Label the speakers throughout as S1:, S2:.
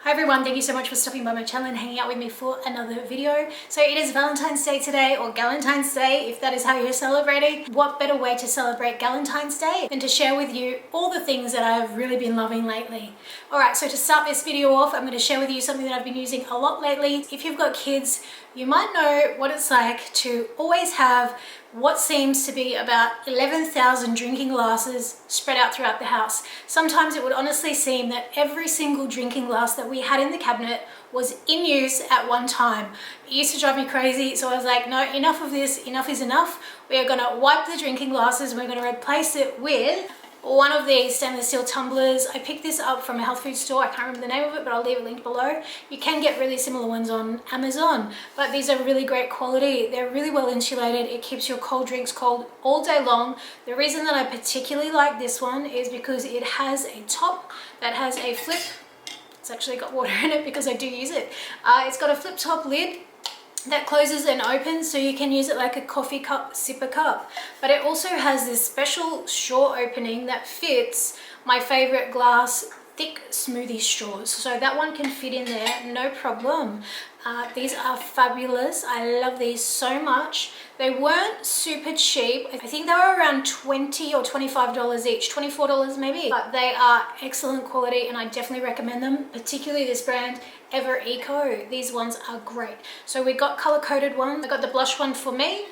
S1: Hi everyone, thank you so much for stopping by my channel and hanging out with me for another video. So it is Valentine's Day today, or Galentine's Day if that is how you're celebrating. What better way to celebrate Galentine's Day than to share with you all the things that I've really been loving lately. Alright, so to start this video off, I'm going to share with you something that I've been using a lot lately. If you've got kids, you might know what it's like to always have what seems to be about 11,000 drinking glasses spread out throughout the house. Sometimes it would honestly seem that every single drinking glass that we had in the cabinet was in use at one time. It used to drive me crazy, so I was like, no, enough of this, enough is enough. We are gonna wipe the drinking glasses and we're gonna replace it with one of these stainless steel tumblers. I picked this up from a health food store. I can't remember the name of it, but I'll leave it linked below. You can get really similar ones on Amazon, but these are really great quality. They're really well insulated. It keeps your cold drinks cold all day long. The reason that I particularly like this one is because it has a top that has a flip. It's actually got water in it because I do use it. It's got a flip top lid that closes and opens, so you can use it like a coffee cup, sipper cup. But it also has this special straw opening that fits my favorite glass thick smoothie straws, so that one can fit in there no problem. These are fabulous. I love these so much. They weren't super cheap. I think they were around $20 or $25 each, $24 maybe, but they are excellent quality and I definitely recommend them, particularly this brand Ever Eco. These ones are great. So we got color coded ones. I got the blush one for me,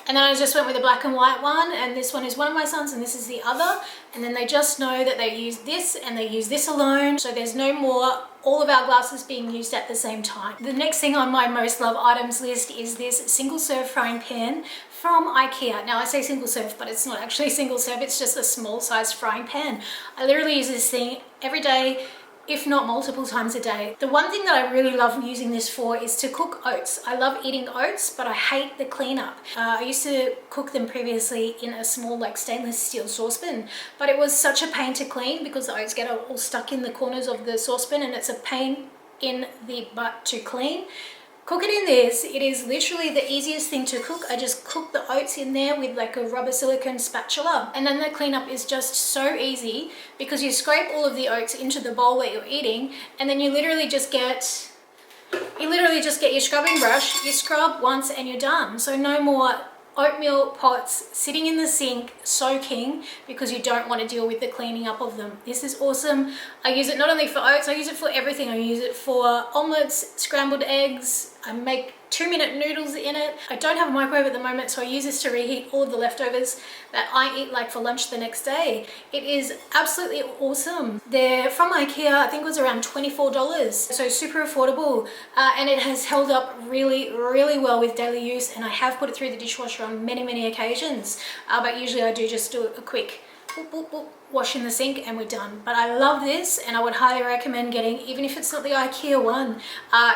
S1: and then I just went with a black and white one, and this one is one of my sons and this is the other. And then they just know that they use this and they use this alone, so there's no more all of our glasses being used at the same time. The next thing on my most loved items list is this single serve frying pan from Ikea. Now I say single serve, but it's not actually single serve, it's just a small sized frying pan. I literally use this thing every day, if not multiple times a day. The one thing that I really love using this for is to cook oats. I love eating oats, but I hate the cleanup. I used to cook them previously in a small like stainless steel saucepan, but it was such a pain to clean because the oats get all stuck in the corners of the saucepan and it's a pain in the butt to clean. Cook it in this. It is literally the easiest thing to cook. I just cook the oats in there with like a rubber silicone spatula, and then the cleanup is just so easy because you scrape all of the oats into the bowl that you're eating, and then you literally just get your scrubbing brush, you scrub once and you're done. So no more oatmeal pots sitting in the sink soaking because you don't want to deal with the cleaning up of them. This is awesome. I use it not only for oats, I use it for everything. I use it for omelets, scrambled eggs. I make 2-minute noodles in it. I don't have a microwave at the moment, so I use this to reheat all of the leftovers that I eat like for lunch the next day. It is absolutely awesome. They're from Ikea. I think it was around $24, so super affordable, and it has held up really well with daily use, and I have put it through the dishwasher on many occasions, but usually I do just do a quick boop, boop, boop, wash in the sink and we're done. But I love this and I would highly recommend getting, even if it's not the Ikea one,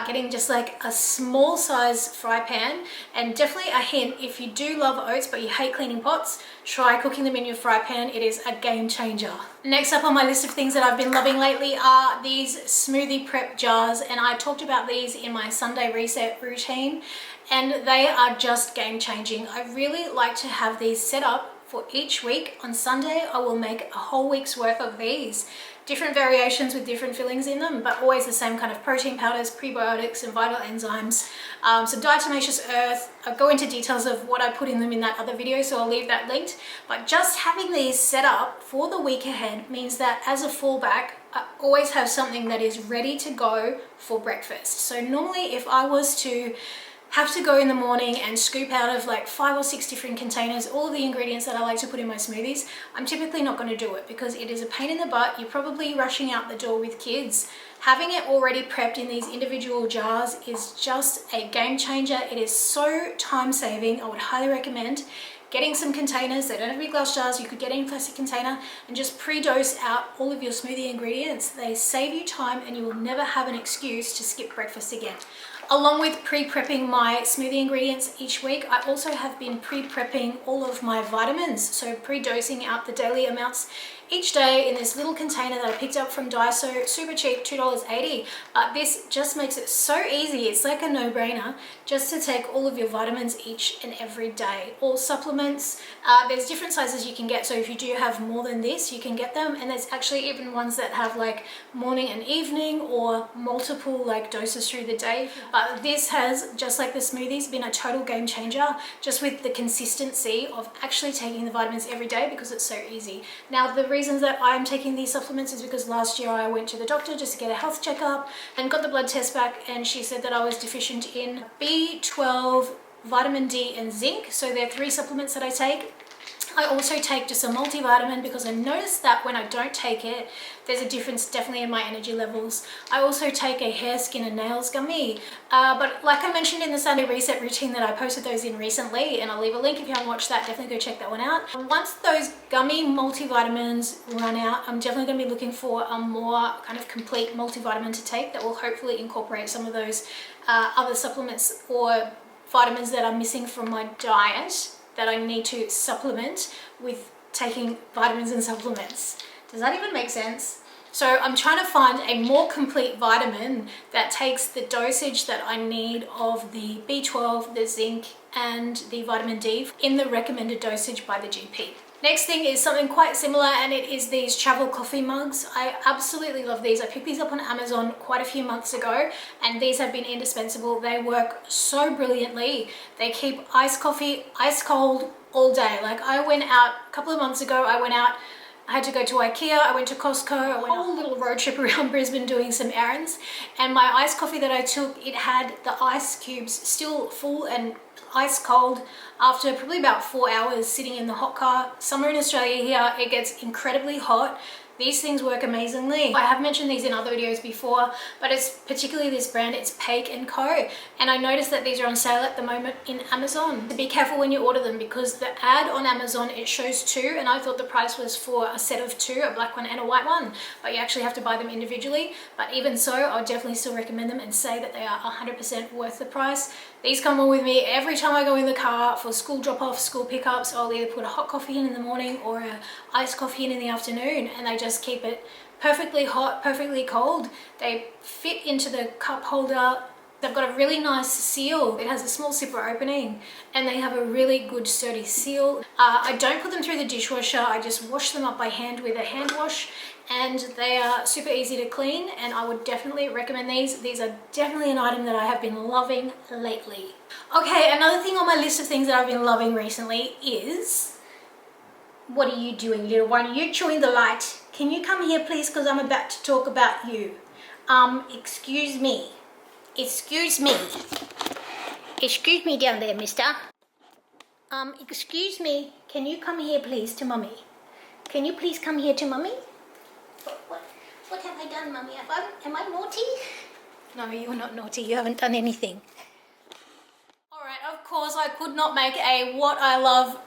S1: getting just like a small size fry pan. And definitely a hint, if you do love oats but you hate cleaning pots, try cooking them in your fry pan. It is a game changer. Next up on my list of things that I've been loving lately are these smoothie prep jars, and I talked about these in my Sunday reset routine and they are just game changing. I really like to have these set up for each week. On Sunday I will make a whole week's worth of these. Different variations with different fillings in them, but always the same kind of protein powders, prebiotics and vital enzymes, some diatomaceous earth. I'll go into details of what I put in them in that other video, so I'll leave that linked. But just having these set up for the week ahead means that as a fallback, I always have something that is ready to go for breakfast. So normally if I was to have to go in the morning and scoop out of like 5 or 6 different containers all of the ingredients that I like to put in my smoothies, I'm typically not going to do it because it is a pain in the butt. You're probably rushing out the door with kids. Having it already prepped in these individual jars is just a game changer. It is so time saving. I would highly recommend getting some containers. They don't have to be glass jars. You could get any plastic container and just pre-dose out all of your smoothie ingredients. They save you time and you will never have an excuse to skip breakfast again. Along with pre-prepping my smoothie ingredients each week, I also have been pre-prepping all of my vitamins, so pre-dosing out the daily amounts each day in this little container that I picked up from Daiso, super cheap, $2.80. But this just makes it so easy. It's like a no-brainer just to take all of your vitamins each and every day. All supplements, there's different sizes you can get. So if you do have more than this, you can get them. And there's actually even ones that have like morning and evening or multiple like doses through the day. But this has, just like the smoothies, been a total game changer just with the consistency of actually taking the vitamins every day because it's so easy. Now, the reasons that I'm taking these supplements is because last year I went to the doctor just to get a health checkup and got the blood test back, and she said that I was deficient in B12, vitamin D and zinc. So there are 3 supplements that I take. I also take just a multivitamin because I noticed that when I don't take it, there's a difference definitely in my energy levels. I also take a hair, skin and nails gummy. But like I mentioned in the Sunday reset routine that I posted those in recently, and I'll leave a link if you haven't watched that, definitely go check that one out. Once those gummy multivitamins run out, I'm definitely going to be looking for a more kind of complete multivitamin to take that will hopefully incorporate some of those other supplements or vitamins that I'm missing from my diet that I need to supplement with taking vitamins and supplements. Does that even make sense? So I'm trying to find a more complete vitamin that takes the dosage that I need of the B12, the zinc and the vitamin D in the recommended dosage by the GP. Next thing is something quite similar, and it is these travel coffee mugs. I absolutely love these. I picked these up on Amazon quite a few months ago, and these have been indispensable. They work so brilliantly. They keep iced coffee ice cold all day. Like I went out a couple of months ago, I had to go to Ikea, I went to Costco, I went on a whole little road trip around Brisbane doing some errands, and my iced coffee that I took, it had the ice cubes still full and ice cold after probably about 4 hours sitting in the hot car. Summer in Australia here, it gets incredibly hot. These things work amazingly. I have mentioned these in other videos before, but it's particularly this brand, it's Pake & Co. And I noticed that these are on sale at the moment in Amazon. Be careful when you order them because the ad on Amazon, it shows 2, and I thought the price was for a set of 2, a black one and a white one, but you actually have to buy them individually. But even so, I would definitely still recommend them and say that they are 100% worth the price. These come on with me every time I go in the car for school drop-offs, school pickups. I'll either put a hot coffee in the morning or a iced coffee in the afternoon, and they just keep it perfectly hot, perfectly cold. They fit into the cup holder. They've got a really nice seal. It has a small zipper opening, and they have a really good sturdy seal. I don't put them through the dishwasher. I just wash them up by hand with a hand wash, and they are super easy to clean, and I would definitely recommend these. These are definitely an item that I have been loving lately. Okay, another thing on my list of things that I've been loving recently is... What are you doing, little one? You're chewing the light. Can you come here, please? Because I'm about to talk about you. Excuse me. Excuse me. Excuse me down there, mister. Excuse me. Can you come here, please, to mummy? Can you please come here to mummy? What have I done, mummy? Am I naughty? No, you're not naughty. You haven't done anything. Of course I could not make a what I love.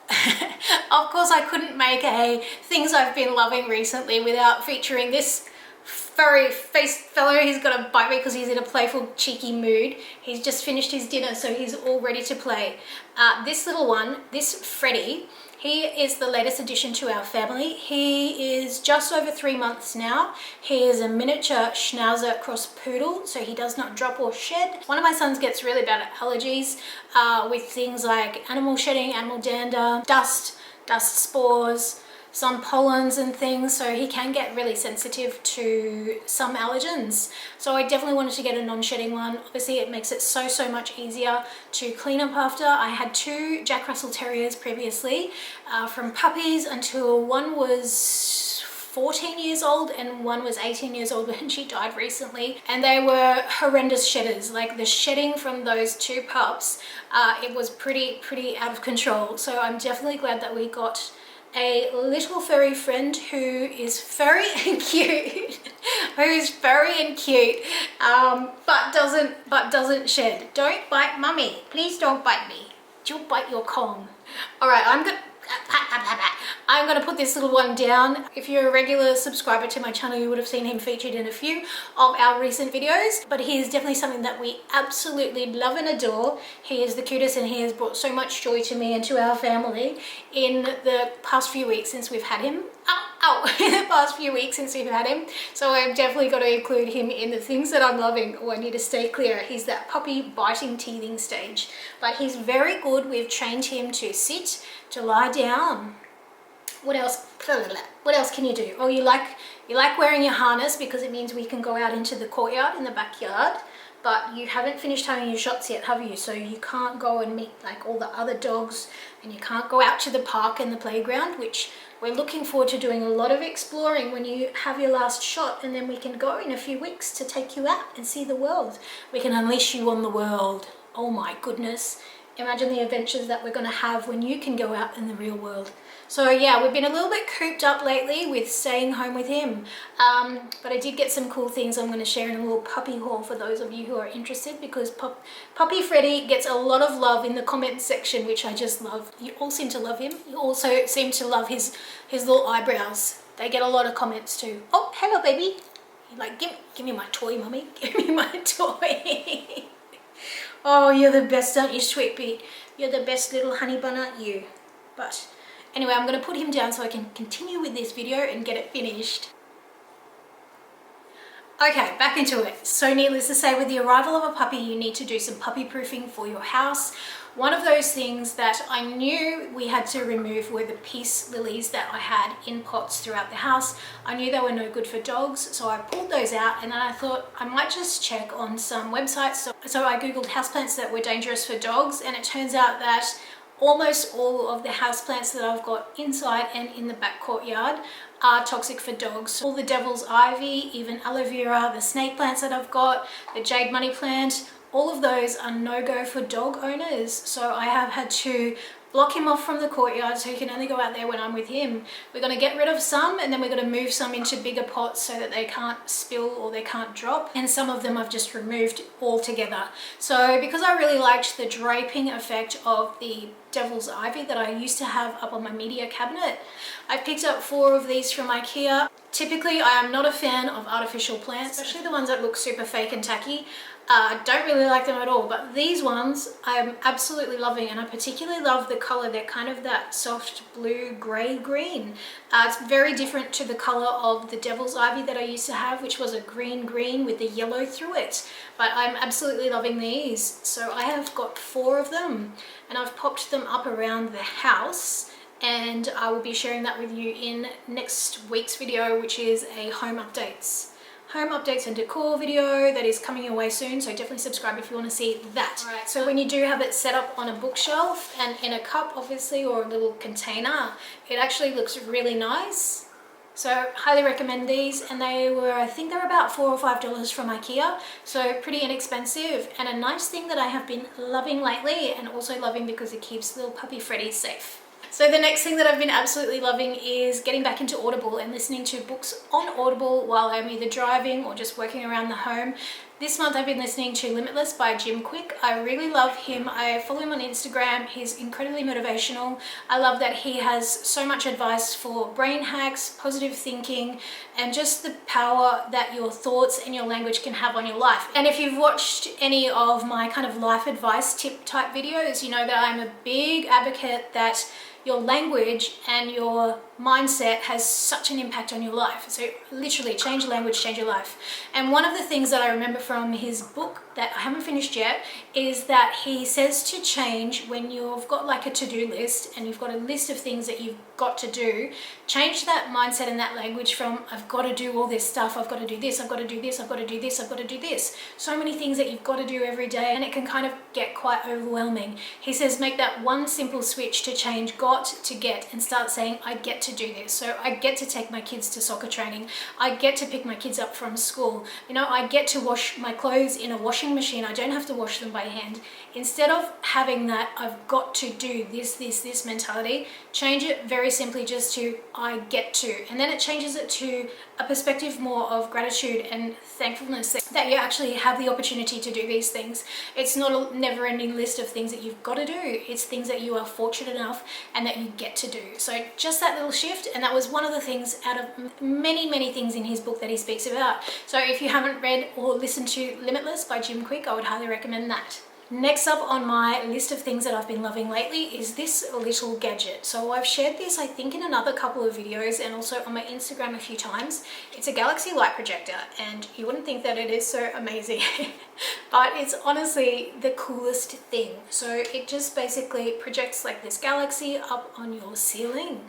S1: Of course I couldn't make a things I've been loving recently without featuring this furry faced fellow. He's got to bite me because he's in a playful, cheeky mood. He's just finished his dinner, so he's all ready to play. This little one, this Freddy, he is the latest addition to our family. He is just over 3 months now. He is a miniature Schnauzer cross poodle, so he does not drop or shed. One of my sons gets really bad allergies with things like animal shedding, animal dander, dust spores, some pollens and things, so he can get really sensitive to some allergens. So I definitely wanted to get a non-shedding one. Obviously it makes it so much easier to clean up after. I had 2 Jack Russell Terriers previously, from puppies until one was 14 years old and one was 18 years old when she died recently, and they were horrendous shedders. Like the shedding from those 2 pups, it was pretty out of control. So I'm definitely glad that we got a little furry friend who is furry and cute, but doesn't shed. Don't bite mummy. Please don't bite me. You'll bite your Kong. All right, I'm gonna put this little one down. If you're a regular subscriber to my channel, you would have seen him featured in a few of our recent videos, but he is definitely something that we absolutely love and adore. He is the cutest, and he has brought so much joy to me and to our family in the past few weeks since we've had him. out in the past few weeks since we've had him. So I've definitely got to include him in the things that I'm loving. Oh, I need to stay clear. He's that puppy biting, teething stage. But he's very good. We've trained him to sit, to lie down. What else? What else can you do? Oh, you like wearing your harness because it means we can go out into the courtyard in the backyard. But you haven't finished having your shots yet, have you? So you can't go and meet like all the other dogs, and you can't go out to the park and the playground, which we're looking forward to doing a lot of exploring when you have your last shot, and then we can go in a few weeks to take you out and see the world. We can unleash you on the world. Oh my goodness. Imagine the adventures that we're going to have when you can go out in the real world. So yeah, we've been a little bit cooped up lately with staying home with him. But I did get some cool things I'm going to share in a little puppy haul for those of you who are interested, because Puppy Freddy gets a lot of love in the comments section, which I just love. You all seem to love him. You also seem to love his little eyebrows. They get a lot of comments too. Oh, hello baby. You're like, give me my toy, mummy. Give me my toy. Oh, you're the best, aren't you, Sweet Pea? You're the best little honey bun, aren't you? But anyway, I'm going to put him down so I can continue with this video and get it finished. Okay, back into it. So needless to say, with the arrival of a puppy, you need to do some puppy proofing for your house. One of those things that I knew we had to remove were the peace lilies that I had in pots throughout the house. I knew they were no good for dogs, so I pulled those out, and then I thought I might just check on some websites. So I googled houseplants that were dangerous for dogs, and it turns out that almost all of the houseplants that I've got inside and in the back courtyard are toxic for dogs. All the devil's ivy, even aloe vera, the snake plants that I've got, the jade money plant, all of those are no-go for dog owners. So I have had to block him off from the courtyard so he can only go out there when I'm with him. We're going to get rid of some, and then we're going to move some into bigger pots so that they can't spill or they can't drop, and some of them I've just removed altogether. So because I really liked the draping effect of the devil's ivy that I used to have up on my media cabinet, I picked up 4 of these from Ikea. Typically I am not a fan of artificial plants, especially the ones that look super fake and tacky. Don't really like them at all, but these ones I'm absolutely loving, and I particularly love the color. They're kind of that soft blue gray green. It's very different to the color of the devil's ivy that I used to have, which was a green with the yellow through it, but I'm absolutely loving these. So I have got 4 of them, and I've popped them up around the house, and I will be sharing that with you in next week's video, which is a home updates and decor video that is coming your way soon, so definitely subscribe if you want to see that. Right, so when you do have it set up on a bookshelf and in a cup obviously, or a little container, it actually looks really nice. So highly recommend these, and they were, I think they're about $4 or $5 from Ikea, so pretty inexpensive, and a nice thing that I have been loving lately, and also loving because it keeps little puppy Freddy safe. So the next thing that I've been absolutely loving is getting back into Audible and listening to books on Audible while I'm either driving or just working around the home. This month I've been listening to Limitless by Jim Kwik. I really love him. I follow him on Instagram. He's incredibly motivational. I love that he has so much advice for brain hacks, positive thinking, and just the power that your thoughts and your language can have on your life. And if you've watched any of my kind of life advice tip type videos, you know that I'm a big advocate that your language and your mindset has such an impact on your life. So literally, change your language, change your life. And one of the things that I remember from his book that I haven't finished yet is that he says to change when you've got like a to-do list and you've got a list of things that you've got to do, change that mindset and that language from I've got to do all this stuff, I've got to do this, I've got to do this, I've got to do this, I've got to do this. So many things that you've got to do every day, and it can kind of get quite overwhelming. He says make that one simple switch to change got to get, and start saying I get to do this. So I get to take my kids to soccer training, I get to pick my kids up from school, you know, I get to wash my clothes in a washing machine, I don't have to wash them by hand. Instead of having that I've got to do this mentality, change it very simply just to I get to, and then it changes it to a perspective more of gratitude and thankfulness that you actually have the opportunity to do these things. It's not a never-ending list of things that you've got to do, it's things that you are fortunate enough and that you get to do. So just that little shift, and that was one of the things out of many things in his book that he speaks about. So if you haven't read or listened to Limitless by Jim Kwik, I would highly recommend that. Next up on my list of things that I've been loving lately is this little gadget. So I've shared this, I think, in another couple of videos and also on my Instagram a few times. It's a galaxy light projector, and you wouldn't think that it is so amazing, but it's honestly the coolest thing. So it just basically projects like this galaxy up on your ceiling.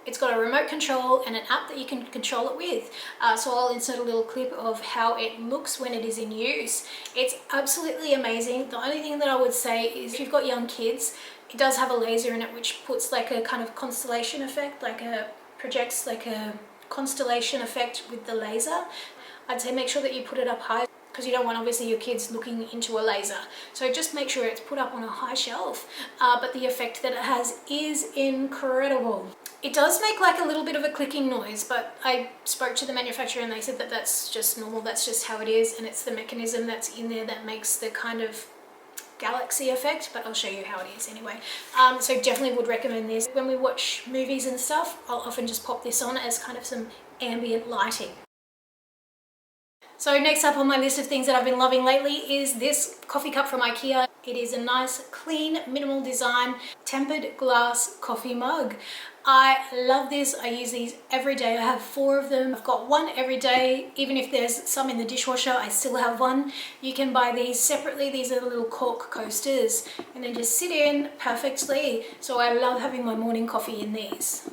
S1: It's got a remote control and an app that you can control it with. So I'll insert a little clip of how it looks when it is in use. It's absolutely amazing. The only thing that I would say is if you've got young kids, it does have a laser in it which puts like a kind of constellation effect, projects like a constellation effect with the laser. I'd say make sure that you put it up high, because you don't want obviously your kids looking into a laser. So just make sure it's put up on a high shelf, but the effect that it has is incredible. It does make like a little bit of a clicking noise, but I spoke to the manufacturer and they said that that's just normal, that's just how it is, and it's the mechanism that's in there that makes the kind of galaxy effect, but I'll show you how it is anyway. So definitely would recommend this. When we watch movies and stuff, I'll often just pop this on as kind of some ambient lighting. So next up on my list of things that I've been loving lately is this coffee cup from Ikea. It is a nice, clean, minimal design, tempered glass coffee mug. I love this. I use these every day. I have 4 of them. I've got one every day. Even if there's some in the dishwasher, I still have one. You can buy these separately. These are the little cork coasters and then just sit in perfectly. So I love having my morning coffee in these.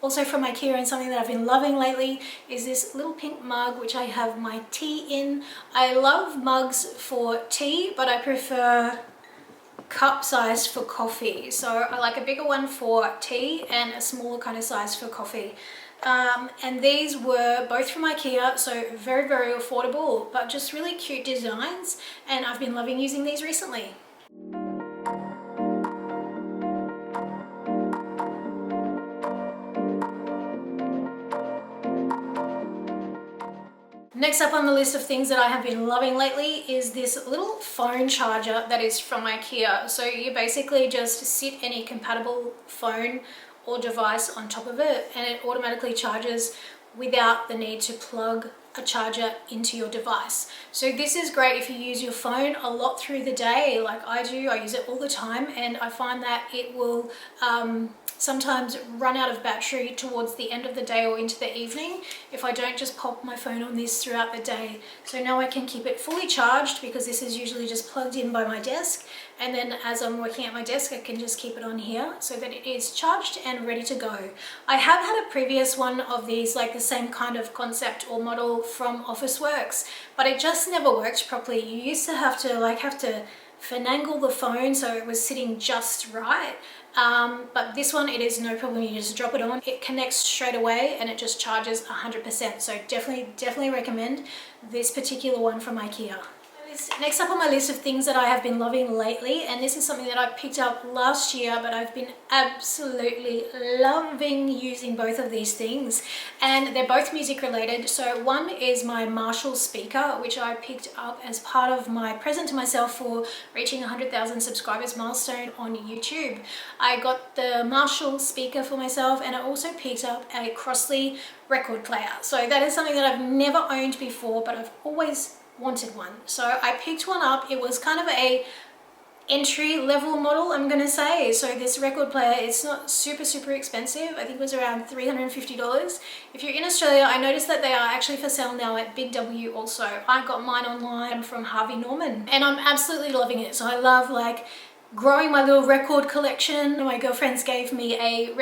S1: Also from Ikea, and something that I've been loving lately, is this little pink mug which I have my tea in. I love mugs for tea, but I prefer cup size for coffee. So I like a bigger one for tea and a smaller kind of size for coffee. And these were both from Ikea, so very, very affordable, but just really cute designs, and I've been loving using these recently. Next up on the list of things that I have been loving lately is this little phone charger that is from Ikea. So you basically just sit any compatible phone or device on top of it and it automatically charges without the need to plug a charger into your device. So this is great if you use your phone a lot through the day, like I do. I use it all the time, and I find that it will sometimes run out of battery towards the end of the day or into the evening if I don't just pop my phone on this throughout the day. So now I can keep it fully charged because this is usually just plugged in by my desk, and then as I'm working at my desk I can just keep it on here so that it is charged and ready to go. I have had a previous one of these, like the same kind of concept or model from Officeworks, but it just never worked properly. You used to have to finagle the phone so it was sitting just right. But this one, it is no problem. You just drop it on, it connects straight away, and it just charges 100%. So definitely recommend this particular one from Ikea. Next up on my list of things that I have been loving lately, and this is something that I picked up last year, but I've been absolutely loving using both of these things, and they're both music related. So one is my Marshall speaker, which I picked up as part of my present to myself for reaching 100,000 subscribers milestone on YouTube. I got the Marshall speaker for myself, and I also picked up a Crossley record player. So that is something that I've never owned before, but I've always wanted one. So I picked one up. It was kind of a entry level model, I'm gonna say. So this record player, it's not super expensive. I think it was around $350. If you're in Australia, I noticed that they are actually for sale now at Big W also. I got mine online from Harvey Norman and I'm absolutely loving it. So I love like growing my little record collection. My girlfriends gave me a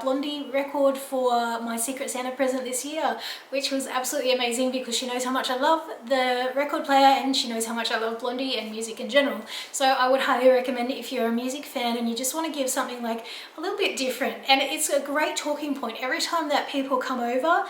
S1: Blondie record for my Secret Santa present this year, which was absolutely amazing because she knows how much I love the record player and she knows how much I love Blondie and music in general. So I would highly recommend it if you're a music fan and you just want to give something like a little bit different. And it's a great talking point. Every time that people come over,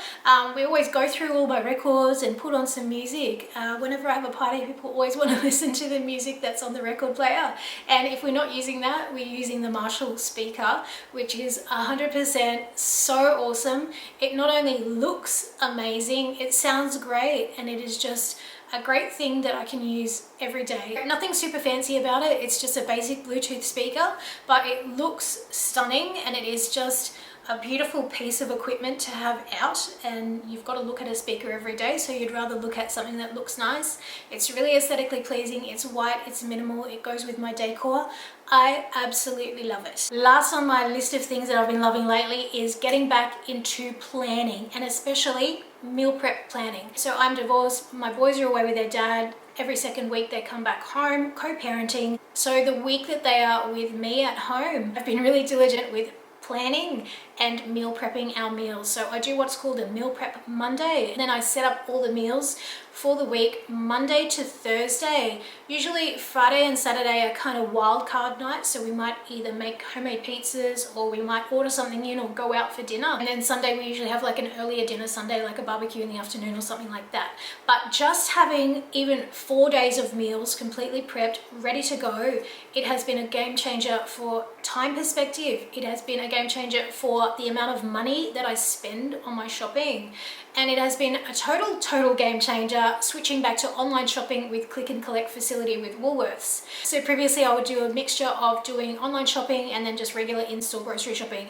S1: we always go through all my records and put on some music. Whenever I have a party, people always want to listen to the music that's on the record player. And if we're not using that, we're using the Marshall speaker, which is 100% so awesome. It not only looks amazing, it sounds great, and it is just a great thing that I can use every day. Nothing super fancy about it. It's just a basic Bluetooth speaker, but it looks stunning and it is just a beautiful piece of equipment to have out, and you've got to look at a speaker every day, so you'd rather look at something that looks nice. It's really aesthetically pleasing, it's white, it's minimal, it goes with my decor. I absolutely love it. Last on my list of things that I've been loving lately is getting back into planning, and especially meal prep planning. So I'm divorced, my boys are away with their dad. Every second week they come back home, co-parenting. So the week that they are with me at home, I've been really diligent with planning and meal prepping our meals. So I do what's called a meal prep Monday, and then I set up all the meals for the week Monday to Thursday. Usually Friday and Saturday are kind of wild card nights, so we might either make homemade pizzas or we might order something in or go out for dinner. And then Sunday we usually have like an earlier dinner Sunday, like a barbecue in the afternoon or something like that. But just having even 4 days of meals completely prepped, ready to go, it has been a game changer for time perspective. It has been a game changer for the amount of money that I spend on my shopping. And it has been a total game changer switching back to online shopping with click and collect facility with Woolworths. So previously I would do a mixture of doing online shopping and then just regular in-store grocery shopping.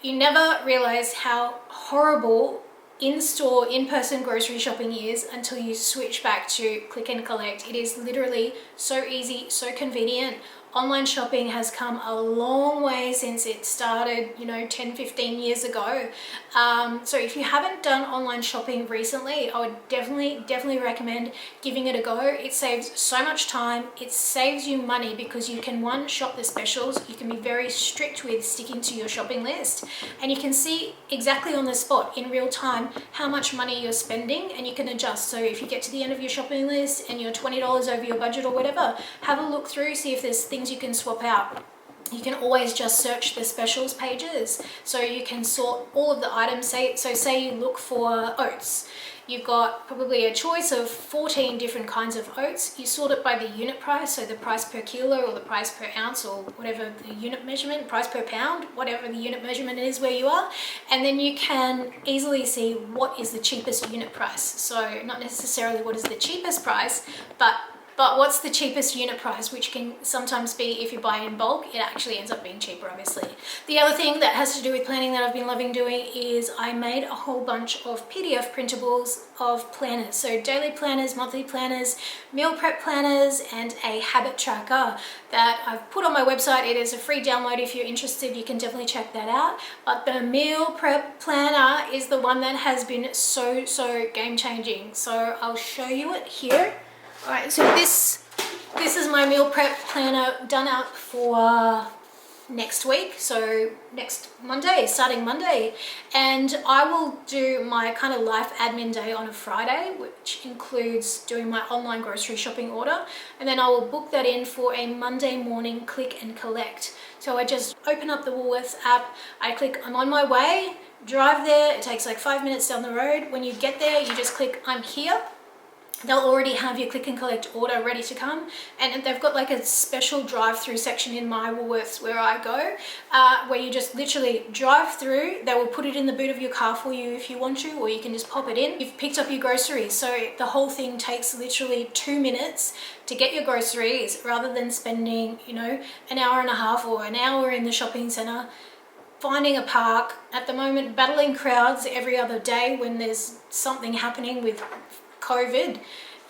S1: You never realize how horrible in-store, in-person grocery shopping is until you switch back to click and collect. It is literally so easy, so convenient. Online shopping has come a long way since it started, 10-15 years ago. So if you haven't done online shopping recently, I would definitely recommend giving it a go. It saves so much time, it saves you money because you can, one, shop the specials, you can be very strict with sticking to your shopping list, and you can see exactly on the spot in real time how much money you're spending, and you can adjust. So if you get to the end of your shopping list and you're $20 over your budget or whatever, have a look through, see if there's things you can swap out. You can always just search the specials pages, so you can sort all of the items. Say you look for oats. You've got probably a choice of 14 different kinds of oats. You sort it by the unit price, so the price per kilo or the price per ounce or whatever the unit measurement, price per pound, whatever the unit measurement is where you are. And then you can easily see what is the cheapest unit price. So not necessarily what is the cheapest price, but what's the cheapest unit price, which can sometimes be, if you buy in bulk, it actually ends up being cheaper, obviously. The other thing that has to do with planning that I've been loving doing is I made a whole bunch of PDF printables of planners. So daily planners, monthly planners, meal prep planners, and a habit tracker that I've put on my website. It is a free download. If you're interested, you can definitely check that out. But the meal prep planner is the one that has been so game changing. So I'll show you it here. Alright, so this is my meal prep planner done up for next week, so next Monday, starting Monday. And I will do my kind of life admin day on a Friday, which includes doing my online grocery shopping order, and then I will book that in for a Monday morning click and collect. So I just open up the Woolworths app, I click I'm on my way, drive there, it takes like 5 minutes down the road. When you get there, you just click I'm here. They'll already have your click and collect order ready to come, and they've got like a special drive-through section in my Woolworths where I go, where you just literally drive through. They will put it in the boot of your car for you if you want to, or you can just pop it in. You've picked up your groceries, so the whole thing takes literally 2 minutes to get your groceries, rather than spending, an hour and a half or an hour in the shopping centre finding a park. At the moment, battling crowds every other day when there's something happening with COVID.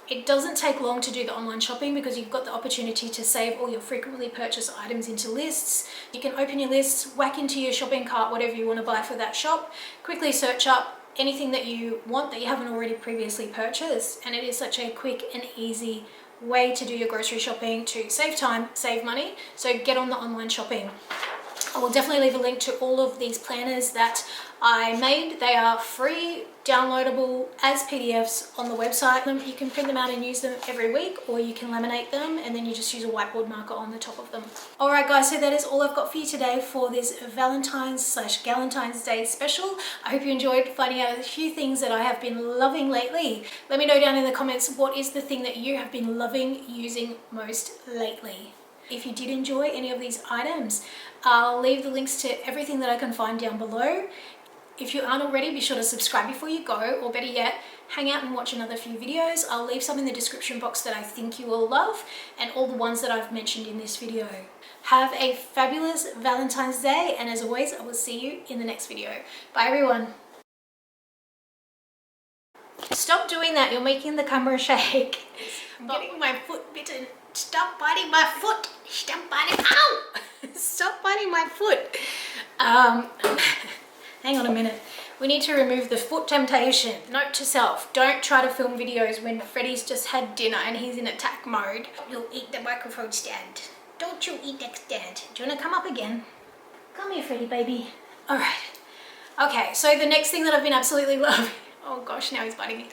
S1: It doesn't take long to do the online shopping because you've got the opportunity to save all your frequently purchased items into lists. You can open your lists, whack into your shopping cart whatever you want to buy for that shop, quickly search up anything that you want that you haven't already previously purchased, and it is such a quick and easy way to do your grocery shopping to save time, save money. So get on the online shopping. I will definitely leave a link to all of these planners that I made. They are free, downloadable as PDFs on the website. You can print them out and use them every week, or you can laminate them and then you just use a whiteboard marker on the top of them. Alright guys, so that is all I've got for you today for this Valentine's/Galentine's Day special. I hope you enjoyed finding out a few things that I have been loving lately. Let me know down in the comments what is the thing that you have been loving using most lately. If you did enjoy any of these items, I'll leave the links to everything that I can find down below. If you aren't already, be sure to subscribe before you go, or better yet, hang out and watch another few videos. I'll leave some in the description box that I think you will love, and all the ones that I've mentioned in this video. Have a fabulous Valentine's Day, and as always, I will see you in the next video. Bye everyone. Stop doing that, you're making the camera shake. I'm getting my foot bitten. Stop biting my foot. Stop biting, ow! Stop biting my foot. Hang on a minute. We need to remove the foot temptation. Note to self, don't try to film videos when Freddy's just had dinner and he's in attack mode. You'll eat the microphone stand. Don't you eat that stand. Do you want to come up again? Come here, Freddy baby. All right. Okay, so the next thing that I've been absolutely loving. Oh gosh, now he's biting me.